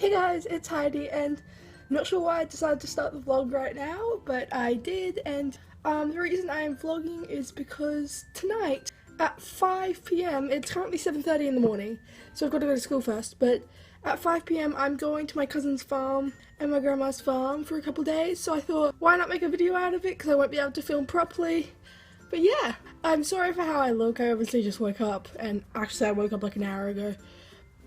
Hey guys, it's Heidi, and I'm not sure why I decided to start the vlog right now, but I did. And the reason I am vlogging is because tonight at 5 p.m, it's currently 7:30 in the morning, so I've got to go to school first, but at 5 p.m. I'm going to my cousin's farm and my grandma's farm for a couple days, so I thought, why not make a video out of it, because I won't be able to film properly. But yeah, I'm sorry for how I look. I obviously just woke up, and actually I woke up like an hour ago.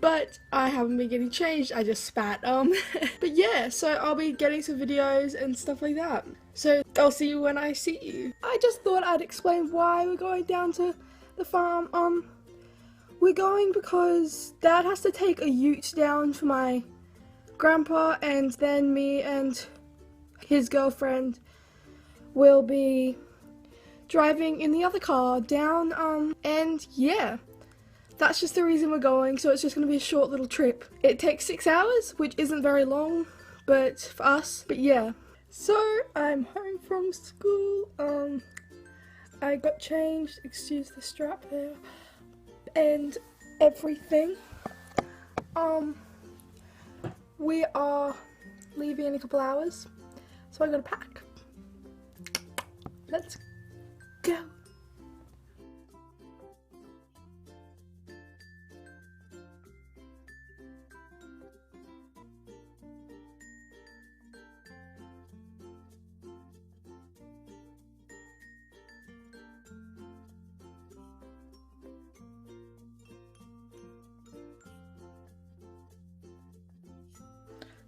But I haven't been getting changed, I just spat. But yeah, so I'll be getting some videos and stuff like that. So I'll see you when I see you. I just thought I'd explain why we're going down to the farm. We're going because Dad has to take a ute down for my grandpa, and then me and his girlfriend will be driving in the other car down, and yeah. That's just the reason we're going, so it's just going to be a short little trip. It takes 6 hours, which isn't very long, but for us, but yeah. So, I'm home from school, I got changed, excuse the strap there, and everything. We are leaving in a couple hours, so I gotta pack. Let's go.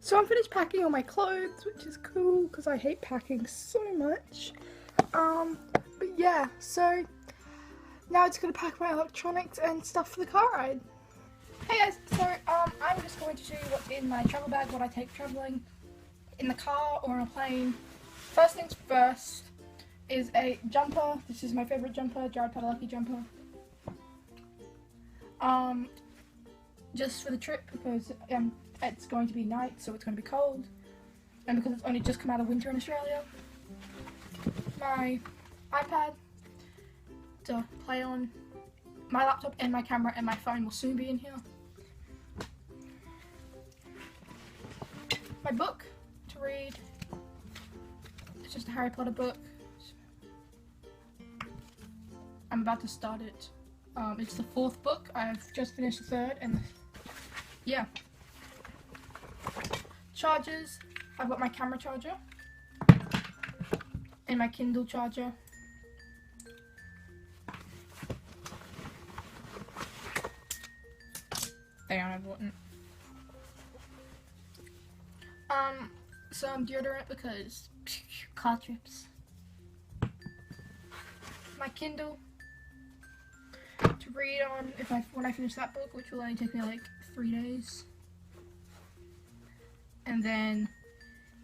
So I'm finished packing all my clothes, which is cool because I hate packing so much. But yeah, so now it's gonna pack my electronics and stuff for the car ride. Hey guys, so I'm just going to show you what's in my travel bag, what I take traveling in the car or on a plane. First things first is a jumper. This is my favorite jumper, Jared Padalecki jumper. Just for the trip because it's going to be night, so it's going to be cold, and because it's only just come out of winter in Australia. My iPad to play on, my laptop and my camera and my phone will soon be in here. My book to read, it's just a Harry Potter book. I'm about to start it. It's the 4th book. I've just finished the 3rd, and yeah. Chargers. I've got my camera charger and my Kindle charger. They aren't important. Some deodorant because car trips. My Kindle to read on when I finish that book, which will only take me like 3 days. And then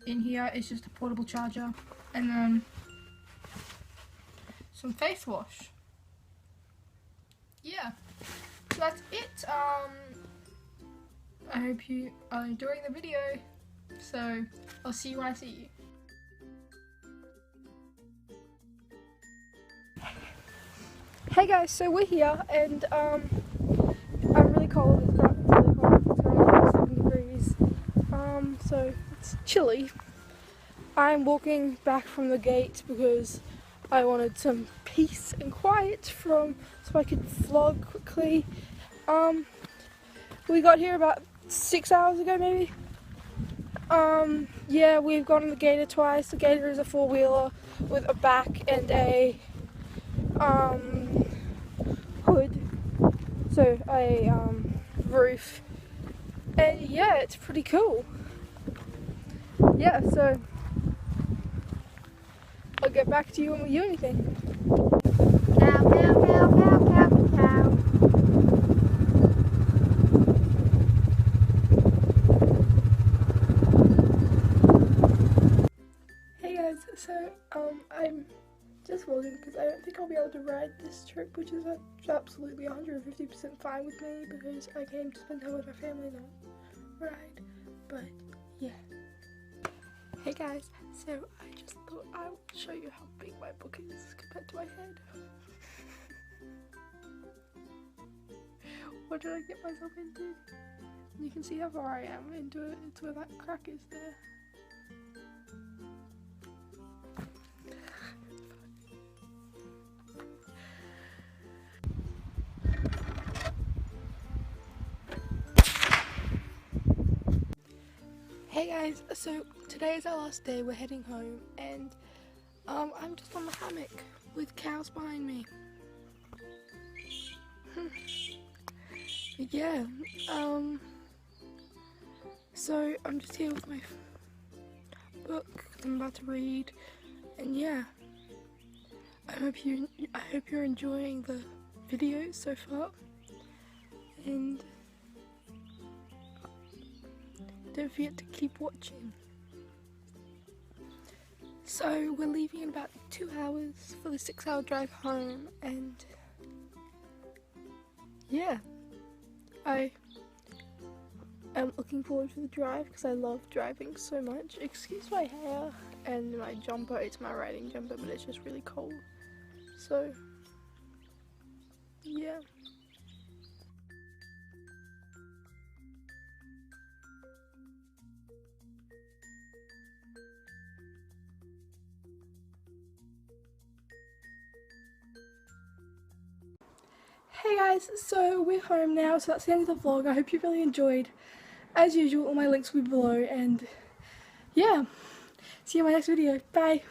in here is just a portable charger, and then some face wash. Yeah, so that's it. I hope you are enjoying the video, so I'll see you when I see you. Hey guys, so we're here, and I'm really cold. It's really cold. It's currently 7 degrees. So it's chilly. I'm walking back from the gate because I wanted some peace and quiet so I could vlog quickly. We got here about 6 hours ago, maybe. Yeah, we've gone on the Gator twice. The Gator is a 4-wheeler with a back and a hood, so a roof, and yeah, it's pretty cool. Yeah, so I'll get back to you when we do anything. Cow, cow, cow, cow, cow, cow. Hey guys, so I'm just vlogging because I don't think I'll be able to ride this trip, which is absolutely 150% fine with me because I came to spend time with my family, not ride. But yeah. Hey guys, so I just thought I would show you how big my book is compared to my head. What did I get myself into? You can see how far I am into it. It's where that crack is there. Hey guys, so today is our last day. We're heading home, and I'm just on the hammock with cows behind me. Yeah, so I'm just here with my book I'm about to read, and yeah, I hope you're enjoying the video so far, and don't forget to keep watching. So we're leaving in about 2 hours for the 6-hour drive home, and yeah, I am looking forward to the drive because I love driving so much. Excuse my hair and my jumper. It's my riding jumper, but it's just really cold. So yeah. Hey guys, so we're home now, so that's the end of the vlog. I hope you really enjoyed. As usual, all my links will be below, and yeah, see you in my next video. Bye!